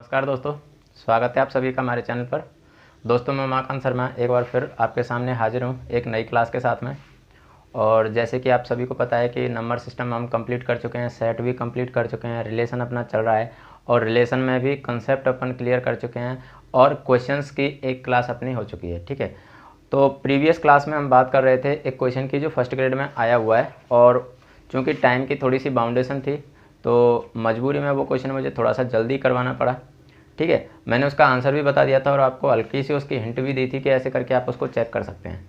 नमस्कार दोस्तों, स्वागत है आप सभी का हमारे चैनल पर। दोस्तों मैं उमाकांत शर्मा एक बार फिर आपके सामने हाजिर हूँ एक नई क्लास के साथ में। और जैसे कि आप सभी को पता है कि नंबर सिस्टम हम कंप्लीट कर चुके हैं, सेट भी कंप्लीट कर चुके हैं, रिलेशन अपना चल रहा है और रिलेशन में भी कंसेप्ट अपन क्लियर कर चुके हैं और क्वेश्चंस की एक क्लास अपनी हो चुकी है। ठीक है, तो प्रीवियस क्लास में हम बात कर रहे थे एक क्वेश्चन की जो फर्स्ट ग्रेड में आया हुआ है, और चूँकि टाइम की थोड़ी सी बाउंडेशन थी तो मजबूरी में वो क्वेश्चन मुझे थोड़ा सा जल्दी करवाना पड़ा। ठीक है, मैंने उसका आंसर भी बता दिया था और आपको हल्की सी उसकी हिंट भी दी थी कि ऐसे करके आप उसको चेक कर सकते हैं।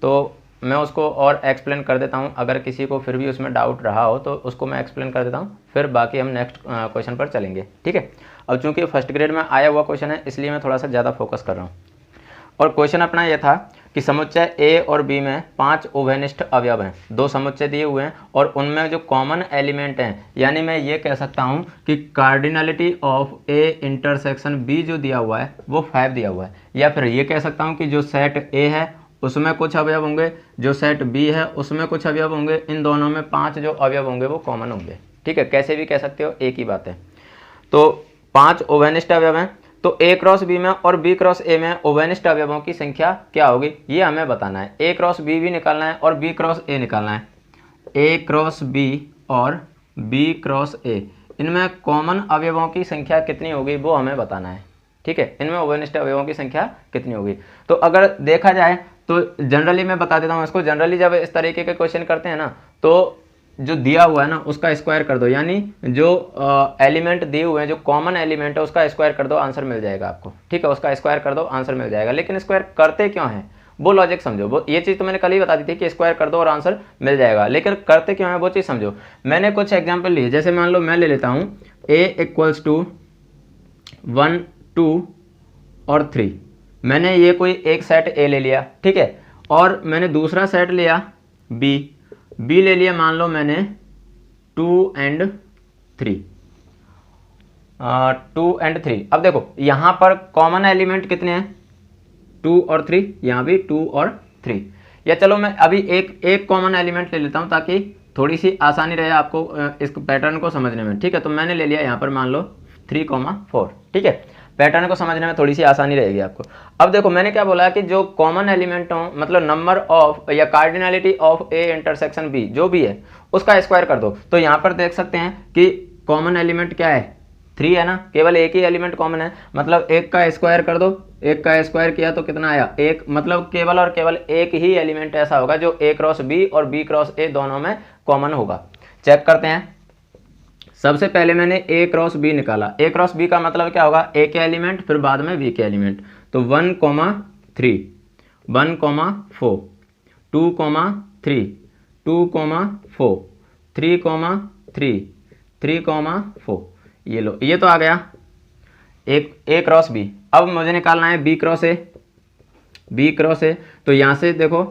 तो मैं उसको और एक्सप्लेन कर देता हूँ, अगर किसी को फिर भी उसमें डाउट रहा हो तो उसको मैं एक्सप्लेन कर देता हूँ, फिर बाकी हम नेक्स्ट क्वेश्चन पर चलेंगे। ठीक है, अब चूँकि फर्स्ट ग्रेड में आया हुआ क्वेश्चन है इसलिए मैं थोड़ा सा ज़्यादा फोकस कर रहा हूँ। और क्वेश्चन अपना यह था कि समुच्चय ए और बी में 5 उभयनिष्ठ अवयव हैं। 2 समुच्चय दिए हुए हैं और उनमें जो कॉमन एलिमेंट हैं, यानी मैं ये कह सकता हूँ कि cardinality of A intersection B जो दिया हुआ है वो 5 दिया हुआ है, या फिर ये कह सकता हूँ कि जो सेट ए है उसमें कुछ अवयव होंगे, जो सेट बी है उसमें कुछ अवयव होंगे, इन दोनों में 5 जो अवयव होंगे वो कॉमन होंगे। ठीक है, कैसे भी कह सकते हो, एक ही बात है। तो 5 उभयनिष्ठ अवयव हैं, तो ए क्रॉस बी में और बी क्रॉस ए में उभयनिष्ठ अवयवों की संख्या क्या होगी ये हमें बताना है। ए क्रॉस बी भी निकालना है और बी क्रॉस ए निकालना है। ए क्रॉस बी और बी क्रॉस ए, इनमें कॉमन अवयवों की संख्या कितनी होगी वो हमें बताना है। ठीक है, इनमें उभयनिष्ठ अवयवों की संख्या कितनी होगी। तो अगर देखा जाए तो जनरली मैं बता देता हूँ इसको, जनरली जब इस तरीके के क्वेश्चन करते हैं ना तो जो दिया हुआ है ना उसका स्क्वायर कर दो, यानी जो एलिमेंट दिए हुए हैं, जो कॉमन एलिमेंट है उसका स्क्वायर कर दो, आंसर मिल जाएगा आपको। ठीक है, उसका स्क्वायर कर दो, आंसर मिल जाएगा। लेकिन स्क्वायर करते क्यों हैं वो लॉजिक समझो। वो ये चीज़ तो मैंने कल ही बता दी थी कि स्क्वायर कर दो और आंसर मिल जाएगा, लेकिन करते क्यों है वो चीज़ समझो। मैंने कुछ एग्जाम्पल लिए, जैसे मान लो मैं ले लेता हूँ a इक्वल्स टू 1 2 और 3। मैंने ये कोई एक सेट ए ले लिया, ठीक है, और मैंने दूसरा सेट लिया बी ले लिया, मान लो मैंने 2 and 3, 2 and 3। अब देखो यहाँ पर कॉमन एलिमेंट कितने हैं, 2 और 3, यहाँ भी 2 और 3। या चलो मैं अभी एक कॉमन एलिमेंट ले लेता हूँ ताकि थोड़ी सी आसानी रहे आपको इस पैटर्न को समझने में। ठीक है, तो मैंने ले लिया यहाँ पर मान लो 3,4। ठीक है, पैटर्न को समझने में थोड़ी सी आसानी रहेगी आपको। अब देखो मैंने क्या बोला कि जो कॉमन एलिमेंट हो, मतलब नंबर ऑफ या cardinality of A intersection B जो भी है उसका स्क्वायर कर दो। तो यहाँ पर देख सकते हैं कि कॉमन एलिमेंट क्या है, 3 है ना, केवल एक ही एलिमेंट कॉमन है, मतलब एक का स्क्वायर कर दो। एक का स्क्वायर किया तो कितना आया, एक, मतलब केवल और केवल एक ही एलिमेंट ऐसा होगा जो ए क्रॉस बी और बी क्रॉस ए दोनों में कॉमन होगा। चेक करते हैं। सबसे पहले मैंने ए क्रॉस बी निकाला। ए क्रॉस बी का मतलब क्या होगा, ए के एलिमेंट फिर बाद में बी के एलिमेंट। तो 1,3 1,4 2,3 2,4 3,3 3,4, ये लो, ये तो आ गया एक ए क्रॉस बी। अब मुझे निकालना है बी क्रॉस ए। तो यहाँ से देखो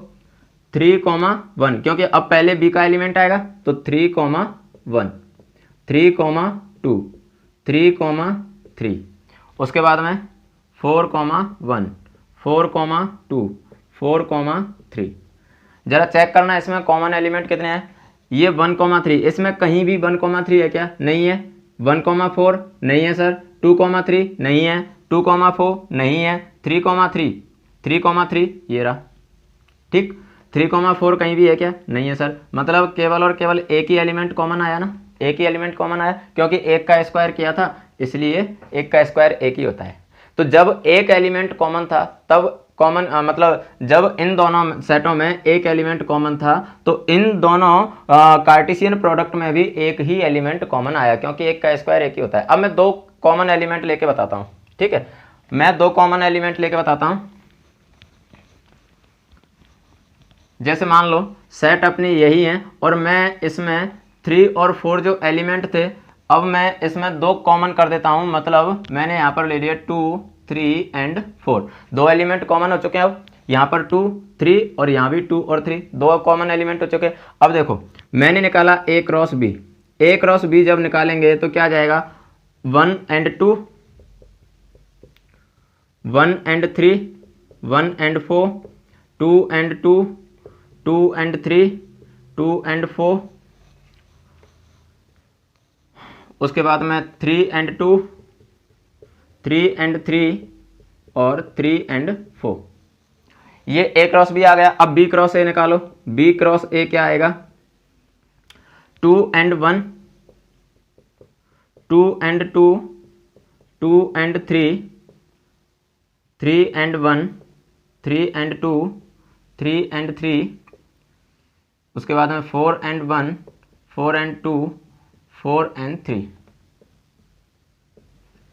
3,1, क्योंकि अब पहले बी का एलिमेंट आएगा तो 3,1 3,2 3,3, उसके बाद में 4,1 4,2 4,3। जरा चेक करना इसमें कॉमन एलिमेंट कितने हैं। ये 1,3, इसमें कहीं भी 1,3 है क्या, नहीं है। 1,4 नहीं है सर, 2,3 नहीं है, 2,4 नहीं है, 3,3 ये रहा। ठीक, 3,4 कहीं भी है क्या, नहीं है सर, मतलब केवल और केवल एक ही एलिमेंट कॉमन आया ना, एक ही एलिमेंट कॉमन आया, क्योंकि एक का स्क्वायर किया था इसलिए एक का स्क्वायर एक ही होता है। तो जब एक एलिमेंट कॉमन था तब कॉमन मतलब जब इन दोनों सेटों में एक एलिमेंट कॉमन था तो इन दोनों कार्टेशियन प्रोडक्ट में भी एक ही एलिमेंट कॉमन आया, क्योंकि एक का स्क्वायर एक ही होता है। अब मैं 2 कॉमन एलिमेंट लेके बताता हूँ। ठीक है, मैं 2 कॉमन एलिमेंट लेके बताता हूँ। जैसे मान लो सेट अपनी यही है और मैं इसमें 3 और 4 जो एलिमेंट थे, अब मैं इसमें 2 कॉमन कर देता हूं, मतलब मैंने यहाँ पर ले लिया 2 3 and 4, 2 एलिमेंट कॉमन हो चुके हैं। अब यहाँ पर 2 3 और यहाँ भी 2 और 3, 2 कॉमन एलिमेंट हो चुके हैं। अब देखो मैंने निकाला ए क्रॉस बी। ए क्रॉस बी जब निकालेंगे तो क्या जाएगा, 1 and 2 1 and 3 1 and 4 2 and 2 2 and 3 2 and 4, उसके बाद में 3 and 2 3 and 3 और 3 and 4। ये A क्रॉस B आ गया। अब B क्रॉस A निकालो। B क्रॉस A क्या आएगा? 2 and 1, 2 and 2, 2 and 3, 3 and 1, 3 and 2, 3 and 3, उसके बाद में 4 and 1, 4 and 2, 4 and 3।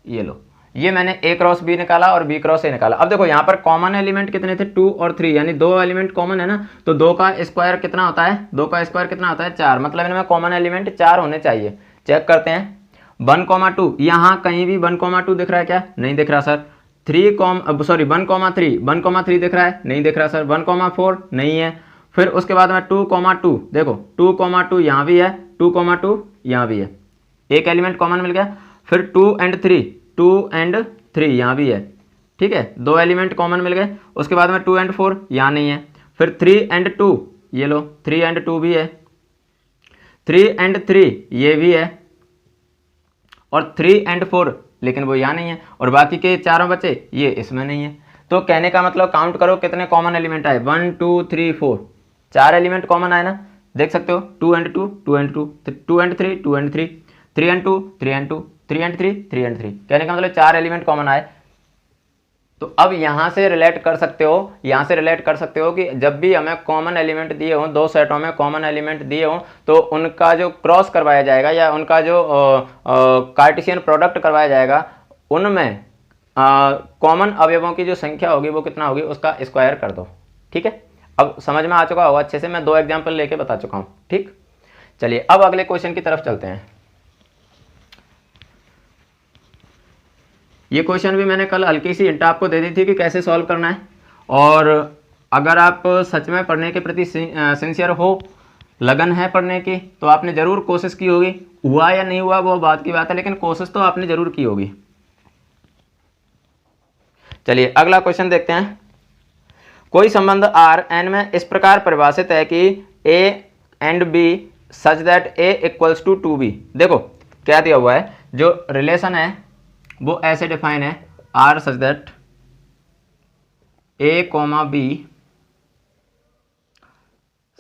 ये लो, ये मैंने A क्रॉस B निकाला और B क्रॉस A निकाला। अब देखो यहाँ पर कॉमन एलिमेंट कितने थे? 2 और 3, यानी 2 एलिमेंट कॉमन है ना, तो 2 का स्क्वायर कितना होता है? 2 का स्क्वायर कितना होता है? 4। मतलब इनमें कॉमन एलिमेंट 4 होने चाहिए। चेक करते हैं। 1,2 यहाँ कहीं भी 1,2 दिख रहा है क्या? नहीं दिख रहा सर। 1,3 1,3 दिख रहा है? नहीं दिख रहा सर। 1,4 नहीं है। फिर उसके बाद में 2,2 देखो 2,2 यहाँ भी है, 2,2 यहाँ भी है, एक एलिमेंट कॉमन मिल गया। फिर 2 and 3 यहाँ भी है, ठीक है, 2 एलिमेंट कॉमन मिल गए। उसके बाद में 2 and 4 यहाँ नहीं है। फिर 3 and 2 ये लो, 3 and 2 भी है, 3 and 3 ये भी है, और 3 and 4 लेकिन वो यहाँ नहीं है, और बाकी के चारों बचे ये इसमें नहीं है। तो कहने का मतलब काउंट करो कितने कॉमन एलिमेंट आए? 1 2 3 4, 4 एलिमेंट कॉमन आए ना, देख सकते हो। 2 and 2, 2 and 2, 2 and 3, 2 and 3, 3 and 2, 3 and 2, 3 and 3, 3 and 3। कहने का मतलब 4 एलिमेंट कॉमन आए। तो अब यहाँ से रिलेट कर सकते हो, कि जब भी हमें कॉमन एलिमेंट दिए हों, दो सेटों में कॉमन एलिमेंट दिए हों, तो उनका जो क्रॉस करवाया जाएगा या उनका जो कार्टेशियन प्रोडक्ट करवाया जाएगा, उनमें कॉमन अवयवों की जो संख्या होगी वो कितना होगी, उसका स्क्वायर कर दो। ठीक है, अब समझ में आ चुका होगा अच्छे से। मैं 2 एग्जाम्पल लेके बता चुका हूँ। ठीक, चलिए अब अगले क्वेश्चन की तरफ चलते हैं। ये क्वेश्चन भी मैंने कल हल्की सी हिंट आपको दे दी थी कि कैसे सॉल्व करना है, और अगर आप सच में पढ़ने के प्रति सिंसियर हो, लगन है पढ़ने की, तो आपने ज़रूर कोशिश की होगी। हुआ या नहीं हुआ वो बात की बात है, लेकिन कोशिश तो आपने ज़रूर की होगी। चलिए अगला क्वेश्चन देखते हैं। कोई संबंध Rn में इस प्रकार परिभाषित है कि A and B such that A equals to 2B। देखो क्या दिया हुआ है, जो रिलेशन है वो ऐसे डिफाइन है, R such that A, B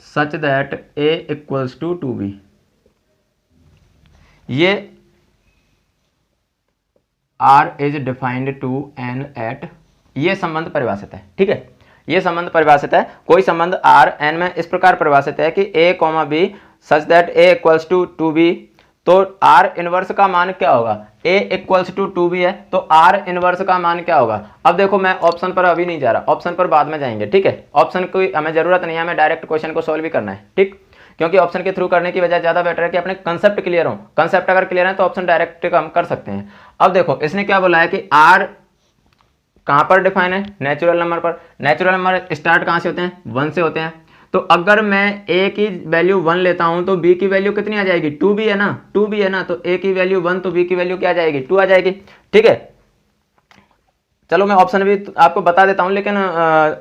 such that A equals to 2B। ये R is defined to N at, ये संबंध परिभाषित है। ठीक है, ये संबंध परिभाषित है। कोई संबंध R N में इस प्रकार परिभाषित है कि A, B such that A equals to 2B। तो R इनवर्स का मान क्या होगा? A इक्वल्स टू 2B है, तो R इनवर्स का मान क्या होगा? अब देखो मैं ऑप्शन पर अभी नहीं जा रहा, ऑप्शन पर बाद में जाएंगे। ठीक है, ऑप्शन की हमें जरूरत नहीं है, हमें डायरेक्ट क्वेश्चन को सॉल्व ही करना है। ठीक, क्योंकि ऑप्शन के थ्रू करने की वजह ज़्यादा बेटर है कि अपने कंसेप्ट क्लियर हो। कंसेप्ट अगर क्लियर है तो ऑप्शन डायरेक्ट हम कर सकते हैं। अब देखो इसने क्या बोला है कि R कहाँ पर डिफाइन है? नेचुरल नंबर पर। नेचुरल नंबर स्टार्ट कहाँ से होते हैं? 1 से होते हैं। तो अगर मैं A की वैल्यू 1 लेता हूं तो B की वैल्यू कितनी आ जाएगी? 2B है ना, 2B है ना, तो A की वैल्यू 1 तो B की वैल्यू क्या आ जाएगी? 2 आ जाएगी। ठीक है, चलो मैं ऑप्शन भी आपको बता देता हूं, लेकिन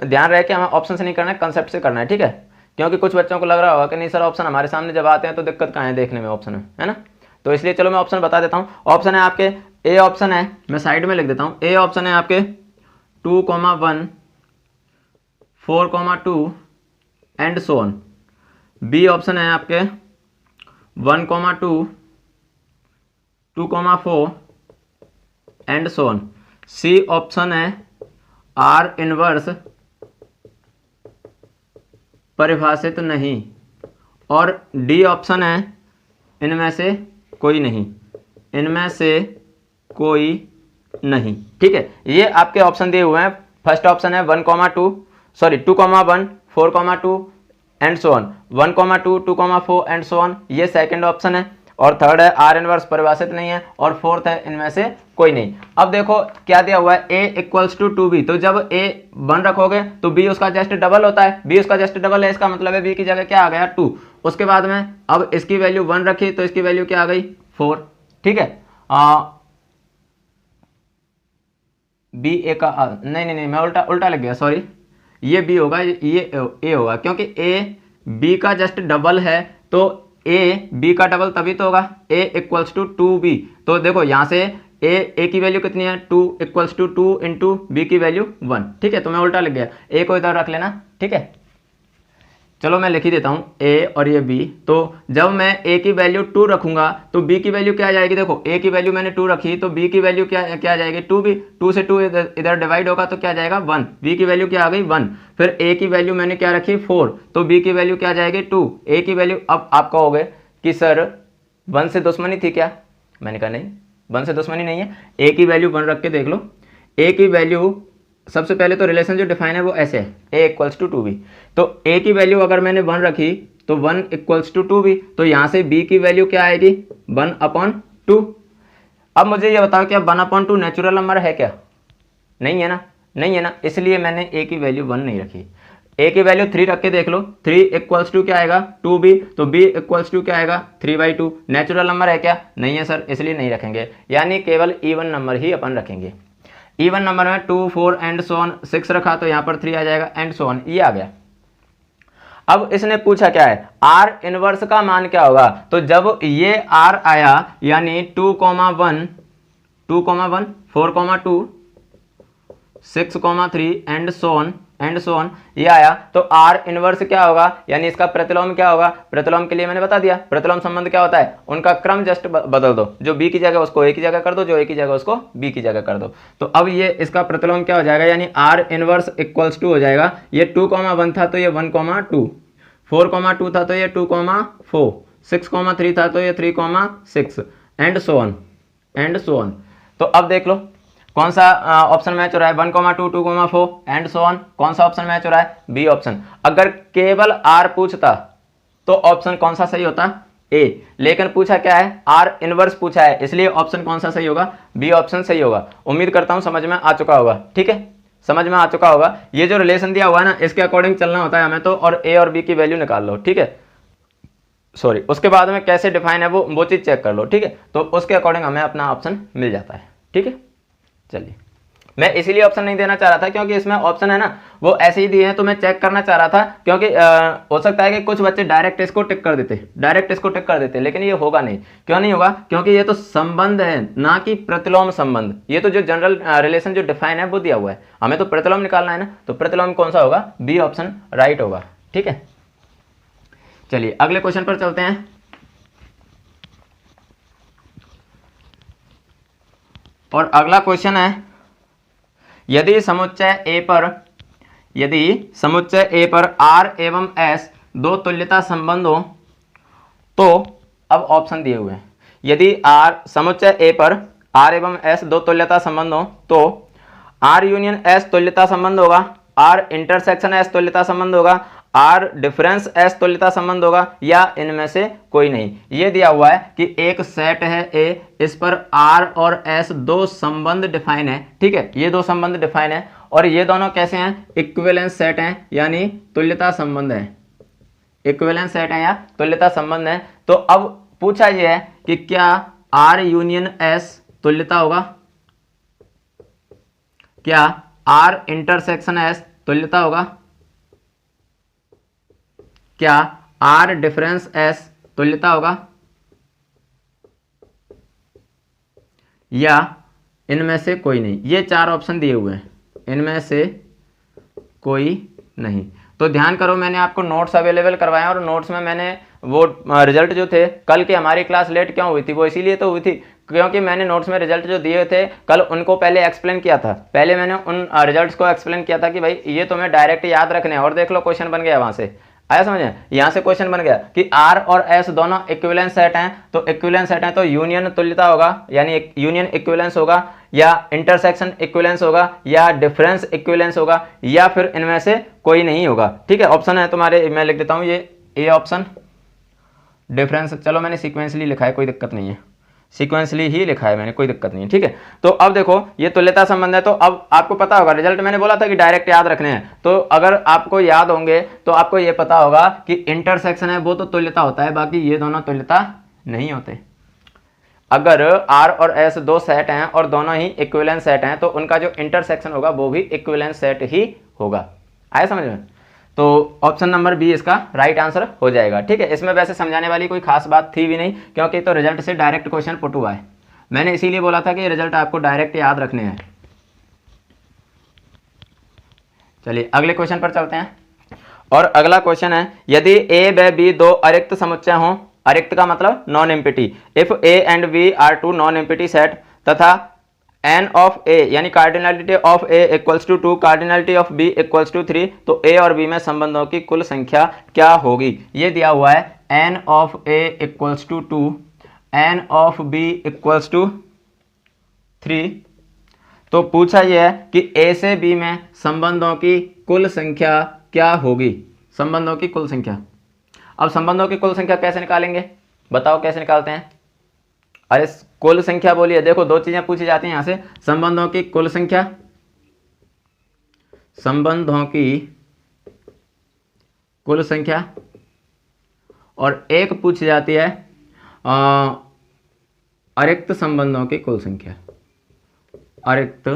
ध्यान रहे कि हमें ऑप्शन से नहीं करना है, कंसेप्ट से करना है। ठीक है, क्योंकि कुछ बच्चों को लग रहा होगा कि नहीं सर ऑप्शन हमारे सामने जब आते हैं तो दिक्कत कहाँ है देखने में ऑप्शन में, है ना। तो इसलिए चलो मैं ऑप्शन बता देता हूँ। ऑप्शन है आपके, A ऑप्शन है, मैं साइड में लिख देता हूँ। A ऑप्शन है आपके 2,1, 4,2 and so on. B option है आपके 1,2, 2,4 and so on. C option है R इनवर्स परिभाषित नहीं, और डी ऑप्शन है इनमें से कोई नहीं, इनमें से कोई नहीं। ठीक है, ये आपके ऑप्शन दिए हुए हैं। फर्स्ट ऑप्शन है 2,1, 4,2 and so on, 1,2, 2,4 and so on, ये सेकंड ऑप्शन है। और थर्ड है R इनवर्स परिभाषित नहीं है, और फोर्थ है इनमें से कोई नहीं। अब देखो क्या दिया हुआ है, A इक्वल्स टू 2B, तो जब A 1 रखोगे तो B उसका जस्ट डबल होता है, B उसका जस्ट डबल है, इसका मतलब है B की जगह क्या आ गया? 2। उसके बाद में अब इसकी वैल्यू 1 रखी तो इसकी वैल्यू क्या आ गई? 4। ठीक है, B A का नहीं मैं उल्टा लग गया, सॉरी। ये B होगा, ये A होगा, क्योंकि A B का जस्ट डबल है, तो A B का डबल तभी तो होगा। A इक्वल्स टू 2B, तो देखो यहाँ से ए की वैल्यू कितनी है 2 इक्वल्स टू 2 इंटू बी की वैल्यू 1, ठीक है। तो मैं उल्टा लिख गया, ए को इधर रख लेना, ठीक है। चलो मैं लिख ही देता हूँ ए और ये बी। तो जब मैं ए की वैल्यू 2 रखूंगा तो बी की वैल्यू क्या आ जाएगी, देखो ए की वैल्यू मैंने 2 रखी तो बी की वैल्यू क्या आ जाएगी 2, भी 2 से 2 इधर डिवाइड होगा तो क्या आ जाएगा 1, बी की वैल्यू क्या आ गई 1। फिर ए की वैल्यू मैंने क्या रखी 4, तो बी की वैल्यू क्या आ जाएगी 2, ए की वैल्यू। अब आप कहोगे कि सर 1 से दुश्मनी थी क्या, मैंने कहा नहीं 1 से दुश्मनी नहीं है। ए की वैल्यू 1 रख के देख लो, ए की वैल्यू सबसे पहले तो रिलेशन जो डिफाइन है वो ऐसे है, ए इक्वल्स टू 2b। तो ए की वैल्यू अगर मैंने 1 रखी तो 1 इक्वल्स टू 2b, तो यहाँ से b की वैल्यू क्या आएगी 1/2। अब मुझे ये बताओ क्या 1/2 नेचुरल नंबर है क्या, नहीं है ना, नहीं है ना, इसलिए मैंने a की वैल्यू 1 नहीं रखी। a की वैल्यू 3 रख के देख लो, 3 इक्वल्स टू क्या आएगा 2b, तो b इक्वल्स टू क्या आएगा 3/2। नेचुरल नंबर है क्या, नहीं है सर, इसलिए नहीं रखेंगे, यानी केवल इवन नंबर ही अपन रखेंगे। इवन नंबर में 2, 4 एंड सो ऑन, 6 रखा तो यहाँ पर 3 आ जाएगा एंड सो ऑन, ये आ गया। अब इसने पूछा क्या है आर इनवर्स का मान क्या होगा, तो जब ये आर आया यानी 2,1, 2,1, 4,2, 6,3 एंड सो ऑन ये आया, तो आर इनवर्स क्या होगा, यानी इसका प्रतिलोम क्या होगा। प्रतिलोम के लिए मैंने बता दिया, प्रतिलोम संबंध क्या होता है, उनका क्रम जस्ट बदल दो, जो बी की जगह उसको ए की जगह कर दो, जो ए की जगह उसको बी की जगह कर दो। तो अब ये इसका प्रतिलोम क्या हो जाएगा, यानी आर इनवर्स इक्वल्स टू हो जाएगा, ये 2,1 था तो ये 1,2, 4,2 था तो ये 2,4, 6,3 था तो ये 3,6 एंड सो ऑन। तो अब देख लो कौन सा ऑप्शन मैच हो रहा है, 1,2, 2,4 एंड सो ऑन, कौन सा ऑप्शन मैच हो रहा है, बी ऑप्शन। अगर केवल आर पूछता तो ऑप्शन कौन सा सही होता, ए, लेकिन पूछा क्या है आर इनवर्स पूछा है, इसलिए ऑप्शन कौन सा सही होगा, बी ऑप्शन सही होगा। उम्मीद करता हूं समझ में आ चुका होगा, ठीक है, समझ में आ चुका होगा। ये जो रिलेशन दिया हुआ है ना, इसके अकॉर्डिंग चलना होता है हमें तो, और ए और बी की वैल्यू निकाल लो, ठीक है, सॉरी, उसके बाद में कैसे डिफाइन है वो चीज चेक कर लो, ठीक है। तो उसके अकॉर्डिंग हमें अपना ऑप्शन मिल जाता है, ठीक है। चलिए, मैं इसीलिए ऑप्शन नहीं देना चाह रहा था क्योंकि इसमें ऑप्शन है ना वो ऐसे ही दिए हैं, तो मैं चेक करना चाह रहा था, क्योंकि हो सकता है कि कुछ बच्चे डायरेक्ट इसको टिक कर देते, लेकिन ये होगा नहीं। क्यों नहीं होगा, क्योंकि ये तो संबंध है ना कि प्रतिलोम संबंध। ये तो जो जनरल रिलेशन जो डिफाइन है वो दिया हुआ है, हमें तो प्रतिलोम निकालना है ना, तो प्रतिलोम कौन सा होगा, बी ऑप्शन राइट होगा, ठीक है। चलिए अगले क्वेश्चन पर चलते हैं। और अगला क्वेश्चन है, यदि समुच्चय ए पर R एवं S दो तुल्यता संबंध हो तो, अब ऑप्शन दिए हुए हैं, यदि समुच्चय ए पर R एवं S दो तुल्यता संबंध हो तो R यूनियन S तुल्यता संबंध होगा, R इंटरसेक्शन S तुल्यता संबंध होगा, R डिफरेंस S तुल्यता संबंध होगा, या इनमें से कोई नहीं। ये दिया हुआ है कि एक सेट है A, इस पर R और S दो संबंध डिफाइन है, ठीक है, ये दो संबंध डिफाइन है, और ये दोनों कैसे हैं, इक्विवेलेंस सेट हैं, यानी तुल्यता संबंध है, इक्विवेलेंस सेट है या तुल्यता संबंध है। तो अब पूछा यह है कि क्या R यूनियन S तुल्यता होगा, क्या R इंटरसेक्शन S तुल्यता होगा, क्या R डिफरेंस S तुल्यता होगा, या इनमें से कोई नहीं। ये चार ऑप्शन दिए हुए हैं, इनमें से कोई नहीं। तो ध्यान करो, मैंने आपको नोट्स अवेलेबल करवाए और नोट्स में मैंने वो रिजल्ट जो थे, कल की हमारी क्लास लेट क्यों हुई थी, वो इसीलिए तो हुई थी क्योंकि मैंने नोट्स में रिजल्ट जो दिए थे कल उनको पहले एक्सप्लेन किया था, पहले मैंने उन रिजल्ट्स को एक्सप्लेन किया था कि भाई ये तुम्हें डायरेक्ट याद रखने हैं। और देख लो क्वेश्चन बन गया, वहां से आया समझ में, यहां से क्वेश्चन बन गया कि R और S दोनों इक्विवेलेंस सेट हैं, तो इक्विवेलेंस सेट हैं तो यूनियन तुल्यता होगा, यानी यूनियन इक्विवेलेंस होगा, या इंटरसेक्शन इक्विवेलेंस होगा, या डिफरेंस इक्विवेलेंस होगा, या फिर इनमें से कोई नहीं होगा, ठीक है। ऑप्शन है तुम्हारे, मैं लिख देता हूं, ये ए ऑप्शन डिफरेंस, चलो मैंने सीक्वेंसली लिखा है, कोई दिक्कत नहीं है, सीक्वेंसली ही लिखा है मैंने, कोई दिक्कत नहीं है, ठीक है। तो अब देखो ये तुल्यता संबंध है, तो अब आपको पता होगा, रिजल्ट मैंने बोला था कि डायरेक्ट याद रखने हैं, तो अगर आपको याद होंगे तो आपको ये पता होगा कि इंटरसेक्शन है वो तो तुल्यता होता है, बाकी ये दोनों तुल्यता नहीं होते। अगर R और S दो सेट हैं और दोनों ही इक्विवेलेंस सेट हैं तो उनका जो इंटरसेक्शन होगा वो भी इक्विवेलेंस सेट ही होगा। आया समझ में, तो ऑप्शन नंबर बी इसका राइट आंसर हो जाएगा, ठीक है। इसमें वैसे समझाने वाली कोई खास बात थी भी नहीं क्योंकि तो रिजल्ट से डायरेक्ट क्वेश्चन पुट हुआ है। मैंने इसीलिए बोला था कि रिजल्ट आपको डायरेक्ट याद रखने हैं। चलिए अगले क्वेश्चन पर चलते हैं। और अगला क्वेश्चन है, यदि ए व बी दो अरिक्त समुच्चय हों, अरिक्त का मतलब non empty, if A and B are two non empty set तथा एन ऑफ ए यानी cardinality of A equals to 2, cardinality of B equals to 3, तो ए और बी में संबंधों की कुल संख्या क्या होगी? ये दिया हुआ है N of A equals to 2, N of B equals to 3। तो पूछा यह है कि ए से बी में संबंधों की कुल संख्या क्या होगी? संबंधों की कुल संख्या। अब संबंधों की कुल संख्या कैसे निकालेंगे, बताओ कैसे निकालते हैं? अरे कुल संख्या बोलिए, देखो दो चीजें पूछी जाती हैं यहां से, संबंधों की कुल संख्या, संबंधों की कुल संख्या, और एक पूछी जाती है अरिक्त संबंधों की कुल संख्या। अरिक्त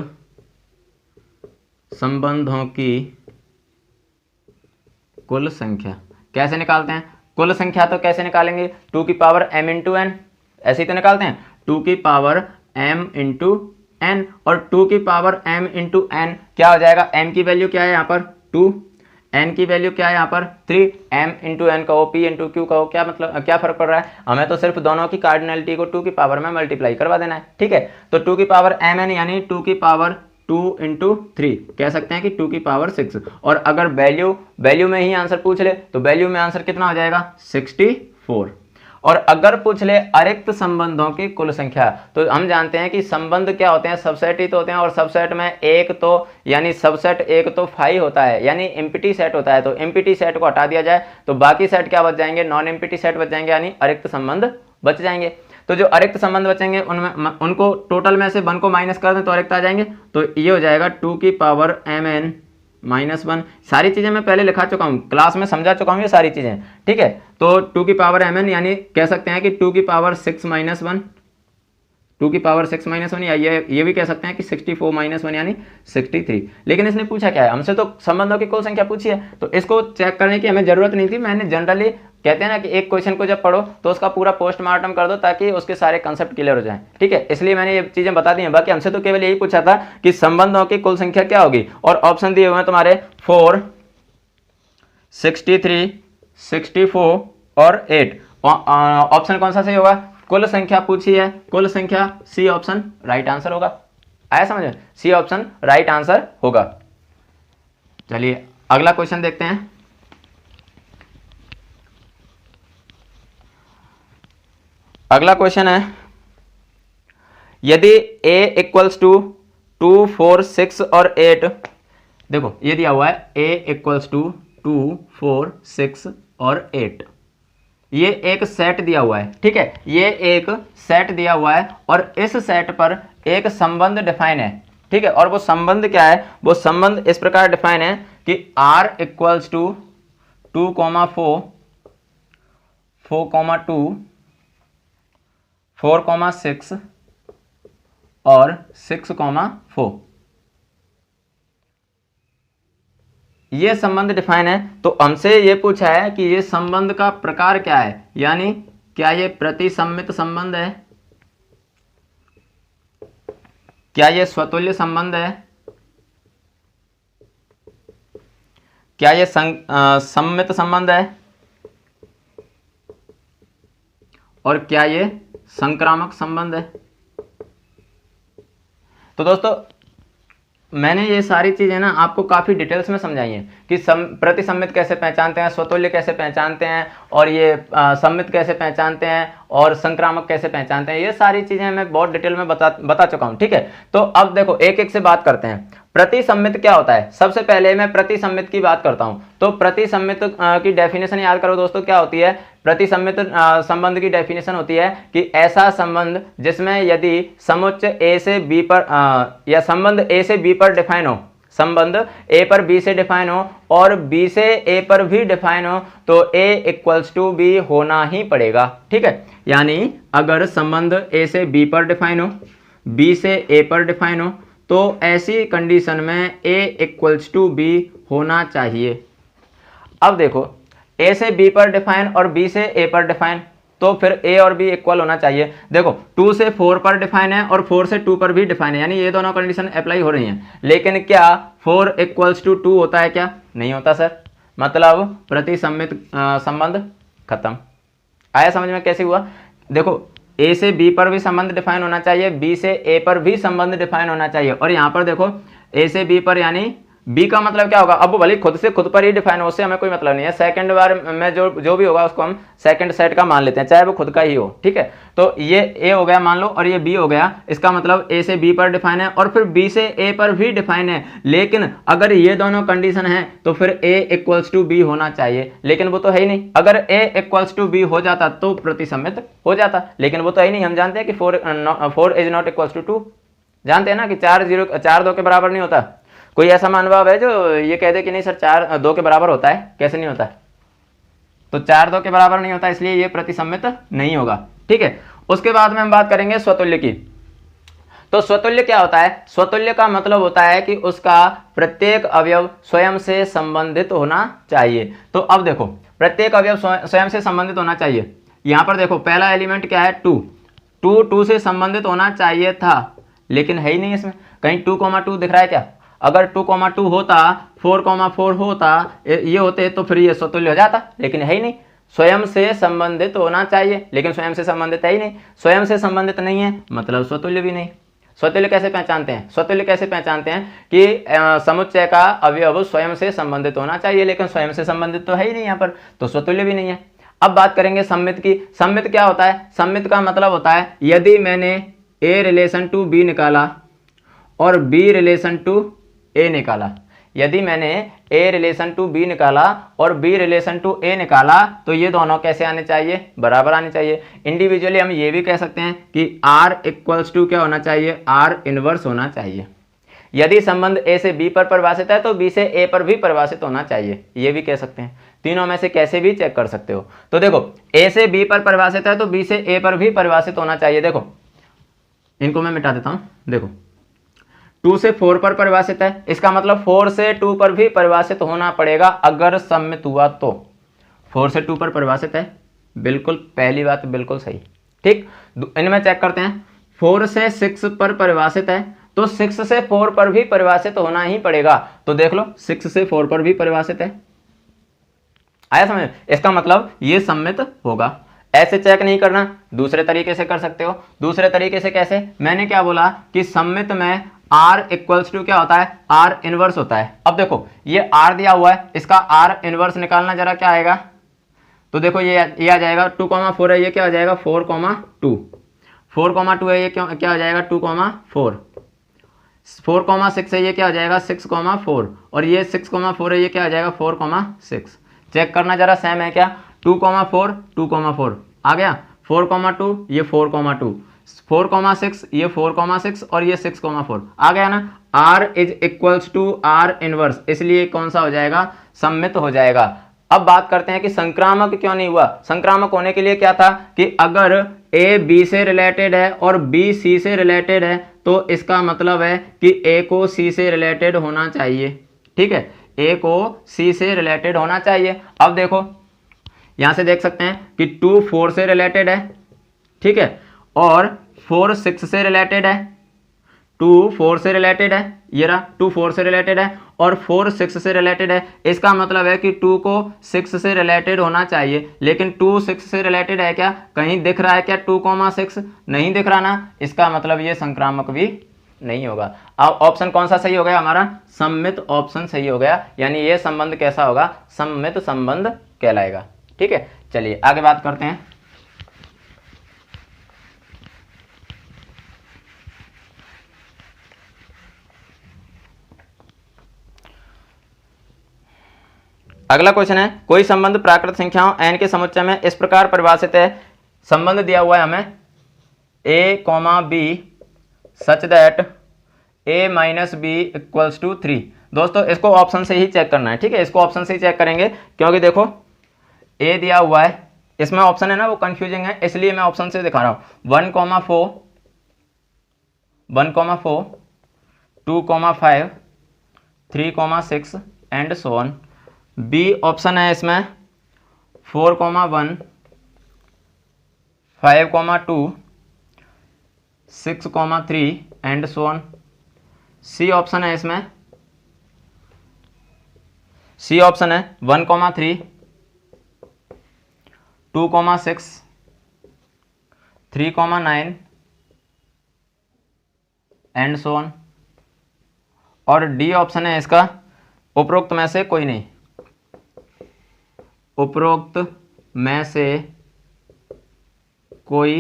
संबंधों की कुल संख्या कैसे निकालते हैं? कुल संख्या तो कैसे निकालेंगे? 2 की पावर m इंटू एन, ऐसे ही तो निकालते हैं, 2 की पावर m इंटू एन, और 2 की पावर m इंटू एन क्या हो जाएगा? m की वैल्यू क्या है यहाँ पर 2, n की वैल्यू क्या है यहाँ पर 3, m इंटू एन कहो, p इंटू क्यू कहो, क्या मतलब क्या फर्क पड़ रहा है? हमें तो सिर्फ दोनों की कार्डिनलिटी को 2 की पावर में मल्टीप्लाई करवा देना है, ठीक है। तो 2 की पावर mn यानी 2 की पावर 2 इंटू 3, कह सकते हैं कि 2 की पावर 6। और अगर वैल्यू में ही आंसर पूछ ले तो वैल्यू में आंसर कितना हो जाएगा? 64। और अगर पूछ ले अरिक्त संबंधों की कुल संख्या, तो हम जानते हैं कि संबंध क्या होते हैं? सबसेट ही तो होते हैं, और सबसेट में एक तो यानी सबसेट एक तो फाई होता है यानी एम्प्टी सेट होता है, तो एम्प्टी सेट को हटा दिया जाए तो बाकी सेट क्या बच जाएंगे? नॉन एम्प्टी सेट बच जाएंगे, यानी अरिक्त संबंध बच जाएंगे। तो जो अरिक्त संबंध बचेंगे उनमें उनको टोटल में से 1 को माइनस कर दें तो अरिक्त आ जाएंगे। तो ये हो जाएगा 2 की पावर mn -1। सारी चीजें मैं पहले लिखा चुका हूँ, क्लास में समझा चुका हूँ ये सारी चीजें, ठीक है। तो 2 की पावर mn यानी कह सकते हैं कि 2 की पावर 6 - 1, 2 की पावर 6 - 1, या ये भी कह सकते हैं कि 64 - 1 यानी 63। लेकिन इसने पूछा क्या है हमसे? तो संबंधों की कुल संख्या पूछी है, तो इसको चेक करने की हमें जरूरत नहीं थी। मैंने जनरली कहते हैं ना कि एक क्वेश्चन को जब पढ़ो तो उसका पूरा पोस्टमार्टम कर दो ताकि उसके सारे कंसेप्ट क्लियर हो जाएं, ठीक है। इसलिए मैंने ये चीजें बता दी हैं। बाकी हमसे तो केवल यही पूछा था कि संबंधों की कुल संख्या क्या होगी, और ऑप्शन दिए हुए हैं तुम्हारे 4, 63, 64 और 8। ऑप्शन कौन सा सही होगा? कुल संख्या पूछी है, कुल संख्या, सी ऑप्शन राइट आंसर होगा। आया समझ में? सी ऑप्शन राइट आंसर होगा। चलिए अगला क्वेश्चन देखते हैं। अगला क्वेश्चन है, यदि a इक्वल्स टू 2, 4, 6 और 8, देखो ये दिया हुआ है a इक्वल्स टू 2, 4, 6 और 8, ये एक सेट दिया हुआ है, ठीक है। ये एक सेट दिया हुआ है और इस सेट पर एक संबंध डिफाइन है, ठीक है। और वो संबंध क्या है? वो संबंध इस प्रकार डिफाइन है कि r इक्वल्स टू 2, 4, 4, 2, 4, 6 और 6, 4, ये संबंध डिफाइन है। तो हमसे ये पूछा है कि ये संबंध का प्रकार क्या है, यानी क्या ये प्रतिसम्मित संबंध है, क्या ये स्वतुल्य संबंध है, क्या ये सम्मित संबंध है, और क्या ये संक्रामक संबंध है। तो दोस्तों मैंने ये सारी चीजें ना आपको काफी डिटेल्स में समझाई हैं कि प्रतिसम्मित कैसे पहचानते हैं, स्वतुल्य कैसे पहचानते हैं, और ये सम्मित कैसे पहचानते हैं, और संक्रामक कैसे पहचानते हैं। ये सारी चीजें मैं बहुत डिटेल में बता चुका हूं, ठीक है। तो अब देखो एक एक से बात करते हैं। प्रतिसम्मित क्या होता है? सबसे पहले मैं प्रतिसम्मित की बात करता हूं। तो प्रतिसम्मित की डेफिनेशन याद करो दोस्तों, क्या होती है? प्रतिसम्मित संबंध की डेफिनेशन होती है कि ऐसा संबंध जिसमें यदि समुच्चय ए से बी पर या संबंध ए से बी पर डिफाइन हो, संबंध ए पर बी से डिफाइन हो और बी से ए पर भी डिफाइन हो, तो ए इक्वल्स टू बी होना ही पड़ेगा, ठीक है। यानी अगर संबंध ए से बी पर डिफाइन हो, बी से ए पर डिफाइन हो, तो ऐसी कंडीशन में ए इक्वल्स टू बी होना चाहिए। अब देखो ए से बी पर डिफाइन और बी से ए पर डिफाइन, तो फिर ए और बी इक्वल होना चाहिए। देखो 2 से 4 पर डिफाइन है और 4 से 2 पर भी डिफाइन है, यानी ये दोनों कंडीशन अप्लाई हो रही हैं। लेकिन क्या 4 इक्वल्स टू 2 होता है क्या? नहीं होता सर, मतलब प्रतिसम्मित संबंध खत्म। आया समझ में कैसे हुआ? देखो ए से बी पर भी संबंध डिफाइन होना चाहिए, बी से ए पर भी संबंध डिफाइन होना चाहिए, और यहाँ पर देखो ए से बी पर यानी बी का मतलब क्या होगा? अब वो भले खुद से खुद पर ही डिफाइन हो, उससे हमें कोई मतलब नहीं है। सेकंड बार में जो भी होगा उसको हम सेकंड सेट का मान लेते हैं, चाहे वो खुद का ही हो, ठीक है। तो ये ए हो गया मान लो और ये बी हो गया, इसका मतलब ए से बी पर डिफाइन है और फिर बी से ए पर भी डिफाइन है। लेकिन अगर ये दोनों कंडीशन है तो फिर ए इक्वल्स टू बी होना चाहिए, लेकिन वो तो है ही नहीं। अगर ए इक्वल्स टू बी हो जाता तो प्रतिसम्मित हो जाता, लेकिन वो तो है ही नहीं। हम जानते हैं कि 4 इज नॉट इक्वल्स टू 2, जानते हैं ना कि 4 2 के बराबर नहीं होता। कोई ऐसा मानव है जो ये कह दे कि नहीं सर 4 2 के बराबर होता है? कैसे नहीं होता है? तो 4 2 के बराबर नहीं होता, इसलिए ये प्रतिसम्मित नहीं होगा, ठीक है। उसके बाद में हम बात करेंगे स्वतुल्य की। तो स्वतुल्य क्या होता है? स्वतुल्य का मतलब होता है कि उसका प्रत्येक अवयव स्वयं से संबंधित होना चाहिए। तो अब देखो प्रत्येक अवयव स्वयं से संबंधित होना चाहिए। यहां पर देखो पहला एलिमेंट क्या है? 2 से संबंधित होना चाहिए था, लेकिन है ही नहीं इसमें। कहीं 2,2 दिख रहा है क्या? अगर 2,2 होता, 4,4 होता, ये होते तो फिर ये स्वतुल्य हो जाता, लेकिन है ही नहीं। स्वयं से संबंधित होना चाहिए, लेकिन स्वयं से संबंधित है ही नहीं। स्वयं से संबंधित नहीं है मतलब स्वतुल्य भी नहीं। स्वतुल्य कैसे पहचानते हैं? स्वतुल्य कैसे पहचानते हैं कि समुच्चय का अवयव स्वयं से संबंधित होना चाहिए, लेकिन स्वयं से संबंधित तो है ही नहीं यहाँ पर, तो स्वतुल्य भी नहीं है। अब बात करेंगे सम्मित की। सम्मित क्या होता है? सम्मित का मतलब होता है यदि मैंने ए रिलेशन टू बी निकाला और बी रिलेशन टू ए निकाला, यदि मैंने ए रिलेशन टू बी निकाला और बी रिलेशन टू ए निकाला, तो ये दोनों कैसे आने चाहिए? बराबर आने चाहिए। इंडिविजुअली हम ये भी कह सकते हैं कि आर इक्वल्स टू क्या होना चाहिए? आर इनवर्स होना चाहिए। यदि संबंध ए से बी पर परिभाषित है तो बी से ए पर भी परिभाषित होना चाहिए, ये भी कह सकते हैं। तीनों में से कैसे भी चेक कर सकते हो। तो देखो ए से बी पर परिभाषित है तो बी से ए पर भी परिभाषित होना चाहिए। देखो इनको मैं मिटा देता हूं। देखो 2 से 4 पर परिभाषित है, इसका मतलब 4 से 2 पर भी परिभाषित होना पड़ेगा अगर सम्मित हुआ तो। 4 से 2 पर परिभाषित है, बिल्कुल पहली बात बिल्कुल सही, ठीक। इनमें चेक करते हैं। 4 से 6 पर परिभाषित है तो 6 से 4 पर भी परिभाषित होना ही पड़ेगा। तो देख लो 6 से 4 पर भी परिभाषित है। आया समझ? इसका मतलब ये सम्मित होगा। ऐसे चेक नहीं करना, दूसरे तरीके से कर सकते हो। दूसरे तरीके से कैसे? मैंने क्या बोला कि सम्मित में R इक्वल्स टू क्या होता है? R इनवर्स होता है। अब देखो ये R दिया हुआ है, इसका R इनवर्स निकालना जरा क्या आएगा? तो देखो ये आ जाएगा 2,4 है, ये क्या हो जाएगा? 4,2। 4,2 है, ये क्या हो जाएगा? 2,4। 4,6 है, ये क्या हो जाएगा? 6,4। और ये 6,4 है, ये क्या हो जाएगा? 4,6। चेक करना जरा सेम है क्या? 2,4 2,4 आ गया। 4,2 ये 4,2, 4,6 ये 4,6 और ये 6,4 आ गया ना। R is equals to R inverse, इसलिए कौन सा हो जाएगा? सम्मित हो जाएगा। अब बात करते हैं कि संक्रामक क्यों नहीं हुआ। संक्रामक होने के लिए क्या था कि अगर A B से रिलेटेड है और B C से रिलेटेड है तो इसका मतलब है कि A को C से रिलेटेड होना चाहिए, ठीक है। A को C से रिलेटेड होना चाहिए। अब देखो यहां से देख सकते हैं कि 2 4 से रिलेटेड है, ठीक है, और 4 6 से रिलेटेड है, 2 4 से रिलेटेड है, ये रहा 2 4 से रिलेटेड है और 4 6 से रिलेटेड है। इसका मतलब है कि 2 को 6 से रिलेटेड होना चाहिए, लेकिन 2 6 से रिलेटेड है क्या? कहीं दिख रहा है क्या 2,6? नहीं दिख रहा ना, इसका मतलब ये संक्रामक भी नहीं होगा। अब ऑप्शन कौन सा सही हो गया हमारा? सम्मित ऑप्शन सही हो गया, यानी ये संबंध कैसा होगा? सम्मित संबंध कहलाएगा, ठीक है। चलिए आगे बात करते हैं। अगला क्वेश्चन है, कोई संबंध प्राकृत संख्याओं n के समुच्चय में इस प्रकार परिभाषित है। संबंध दिया हुआ है हमें a, b such that a minus B equals to 3। दोस्तों इसको ऑप्शन से ही चेक करना है, ठीक है। इसको ऑप्शन से ही चेक करेंगे क्योंकि देखो a दिया हुआ है, इसमें ऑप्शन है ना वो कंफ्यूजिंग है, इसलिए मैं ऑप्शन से दिखा रहा हूं। 1,4 1,4 2,5 3,6 and so on. B option है इसमें 4,1 5,2, 6,3 and so on. C option है इसमें, सी ऑप्शन है 1,3, 2,6, 3,9 एंड सो ऑन। और डी ऑप्शन है इसका उपरोक्त में से कोई नहीं, उपरोक्त में से कोई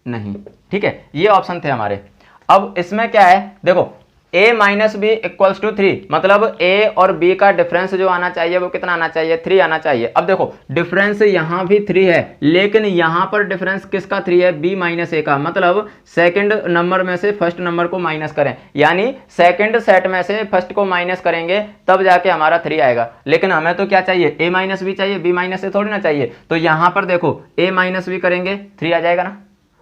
नहीं। ठीक है, ये ऑप्शन थे हमारे। अब इसमें क्या है, देखो a minus B equals to 3, मतलब a और b का डिफरेंस जो आना चाहिए वो कितना आना चाहिए, 3 आना चाहिए। अब देखो डिफरेंस यहां भी 3 है, लेकिन यहां पर डिफरेंस किसका 3 है, b माइनस a का, मतलब सेकंड नंबर में से फर्स्ट नंबर को माइनस करें, यानी सेकंड सेट में से फर्स्ट को माइनस करेंगे तब जाके हमारा 3 आएगा। लेकिन हमें तो क्या चाहिए, a माइनस बी चाहिए, b माइनस a थोड़ी ना चाहिए। तो यहां पर देखो a माइनस बी करेंगे 3 आ जाएगा ना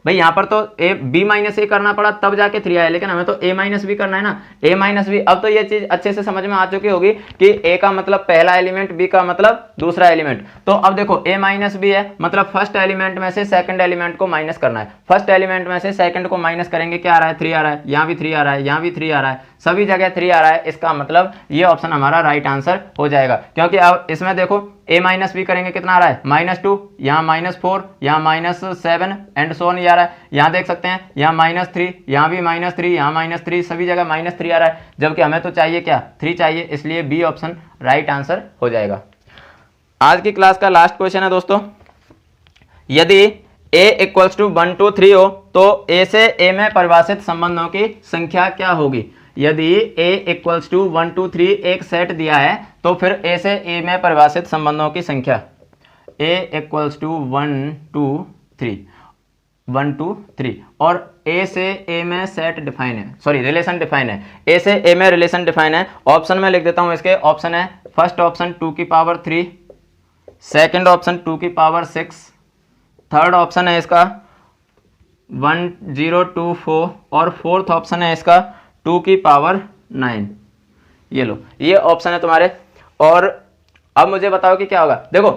भाई। यहां पर तो ए बी माइनस ए करना पड़ा तब जाके 3 आया, लेकिन हमें तो ए माइनस बी करना है ना, ए माइनस बी। अब तो ये चीज अच्छे से समझ में आ चुकी होगी कि ए का मतलब पहला एलिमेंट, बी का मतलब दूसरा एलिमेंट। तो अब देखो ए माइनस बी है, मतलब फर्स्ट एलिमेंट में से सेकंड एलिमेंट को माइनस करना है। फर्स्ट एलिमेंट में से सेकंड को माइनस करेंगे, क्या आ रहा है, 3 आ रहा है, यहाँ भी 3 आ रहा है, यहाँ भी 3 आ रहा है, सभी जगह 3 आ रहा है। इसका मतलब ये ऑप्शन हमारा राइट आंसर हो जाएगा, क्योंकि अब इसमें देखो a माइनस बी करेंगे कितना आ रहा है, -2, यहाँ -4, यहाँ -7 एंड सो ऑन ये आ रहा है। यहाँ देख सकते हैं यहाँ -3, यहाँ भी -3, यहाँ -3, सभी जगह -3 आ रहा है, जबकि हमें तो चाहिए क्या, 3 चाहिए, इसलिए बी ऑप्शन राइट आंसर हो जाएगा। आज की क्लास का लास्ट क्वेश्चन है दोस्तों, यदि a इक्वल्स टू 1 2 3 हो तो a से a में परिभाषित संबंधों की संख्या क्या होगी। यदि a इक्वल्स टू 1 2 3 एक सेट दिया है तो फिर a से a में परिभाषित संबंधों की संख्या, a इक्वल्स टू 1 2 3, 1 2 3, और a से a में सेट डिफाइन है, सॉरी रिलेशन डिफाइन है, a से a में रिलेशन डिफाइन है। ऑप्शन में लिख देता हूं इसके, ऑप्शन है फर्स्ट ऑप्शन 2 की पावर 3, सेकंड ऑप्शन 2 की पावर 6, थर्ड ऑप्शन है इसका 1024, और फोर्थ ऑप्शन है इसका 2 की पावर 9। ये लो, ये ऑप्शन है तुम्हारे। और अब मुझे बताओ कि क्या होगा। देखो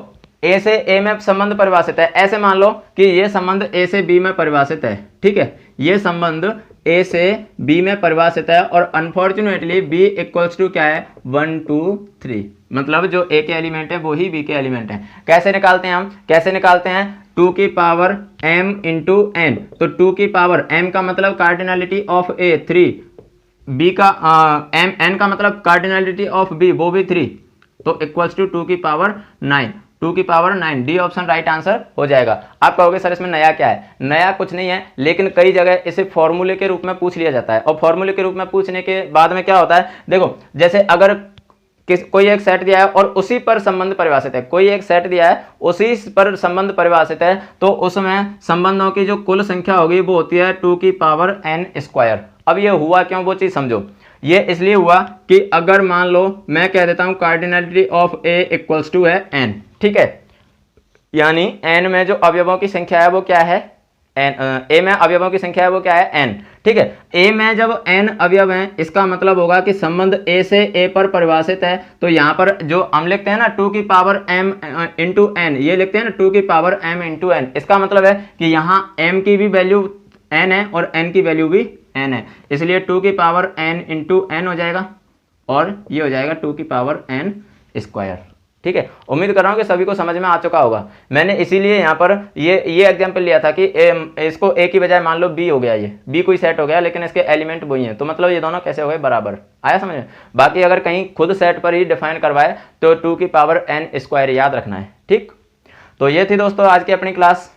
a से a में संबंध परिभाषित है, ऐसे मान लो कि ये संबंध a से b में परिभाषित है, ठीक है, ये संबंध a से b में परिभाषित है, और अनफॉर्चुनेटली b इक्वल्स टू क्या है, 1 2 3, मतलब जो a के एलिमेंट है वो ही b के एलिमेंट है। कैसे निकालते हैं हम, कैसे निकालते हैं, 2 की पावर m इंटू n, तो 2 की पावर m का मतलब कार्डिनलिटी ऑफ a 3, b का n का मतलब कार्डिनलिटी ऑफ b वो भी 3, तो इक्वल्स टू 2 की पावर 9, 2 की power 9, D option right answer हो जाएगा। आप कहोगे सर इसमें नया क्या है, नया कुछ नहीं है, लेकिन कई जगह इसे फॉर्मूले के रूप में पूछ लिया जाता है, और फॉर्मूले के रूप में पूछने के बाद में क्या होता है, देखो जैसे अगर कोई एक सेट दिया है और उसी पर संबंध परिभाषित है, कोई एक सेट दिया है उसी पर संबंध परिभाषित है, तो उसमें संबंधों की जो कुल संख्या होगी वो होती है 2 की पावर n²। अब ये हुआ क्यों, वो चीज समझो। ये इसलिए हुआ कि अगर मान लो मैं कह देता हूं cardinality of a equals to है n, ठीक है, यानी n में जो अवयवों की संख्या है वो क्या है, a में अवयवों की संख्या है वो क्या है, n, ठीक है। a में जब n अवयव हैं, इसका मतलब होगा कि संबंध a से a पर परिभाषित है, तो यहाँ पर जो हम लिखते हैं ना 2 की पावर m इंटू n, ये लिखते हैं ना 2 की पावर m इंटू n, इसका मतलब है कि यहाँ m की भी वैल्यू n है और n की वैल्यू भी n है, इसलिए 2 की पावर n इंटू n हो जाएगा, और ये हो जाएगा 2 की पावर n²। ठीक है, उम्मीद कर रहा हूँ कि सभी को समझ में आ चुका होगा। मैंने इसीलिए यहाँ पर ये एग्जांपल लिया था कि इसको a की बजाय मान लो b हो गया, ये b कोई सेट हो गया लेकिन इसके एलिमेंट वही हैं, तो मतलब ये दोनों कैसे हो गए, बराबर। आया समझ में। बाकी अगर कहीं खुद सेट पर ही डिफाइन करवाए तो 2 की पावर n² याद रखना है। ठीक, तो ये थी दोस्तों आज की अपनी क्लास,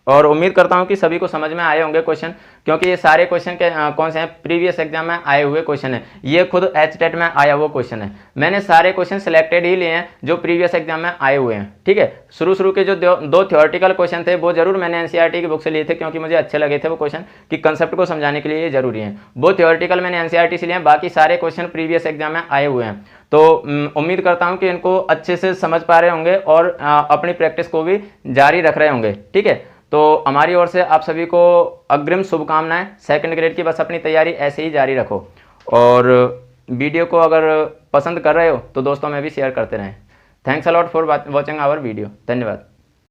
और उम्मीद करता हूँ कि सभी को समझ में आए होंगे क्वेश्चन, क्योंकि ये सारे क्वेश्चन के कौन से हैं, प्रीवियस एग्जाम में आए हुए क्वेश्चन है, ये खुद HTET में आया हुआ क्वेश्चन है। मैंने सारे क्वेश्चन सिलेक्टेड ही लिए हैं जो प्रीवियस एग्जाम में आए हुए हैं। ठीक है, शुरू के जो दो थ्योरेटिकल क्वेश्चन थे वो जरूर मैंने NCERT की बुक से लिए थे, क्योंकि मुझे अच्छे लगे थे वो क्वेश्चन, कि कंसेप्ट को समझाने के लिए ये जरूरी है। वो थ्योरेटिकल मैंने NCERT से लिए, बाकी सारे क्वेश्चन प्रीवियस एग्जाम में आए हुए हैं। तो उम्मीद करता हूँ कि इनको अच्छे से समझ पा रहे होंगे और अपनी प्रैक्टिस को भी जारी रख रहे होंगे। ठीक है, तो हमारी ओर से आप सभी को अग्रिम शुभकामनाएं। सेकंड ग्रेड की बस अपनी तैयारी ऐसे ही जारी रखो, और वीडियो को अगर पसंद कर रहे हो तो दोस्तों में भी शेयर करते रहें। Thanks a lot for watching our video. धन्यवाद।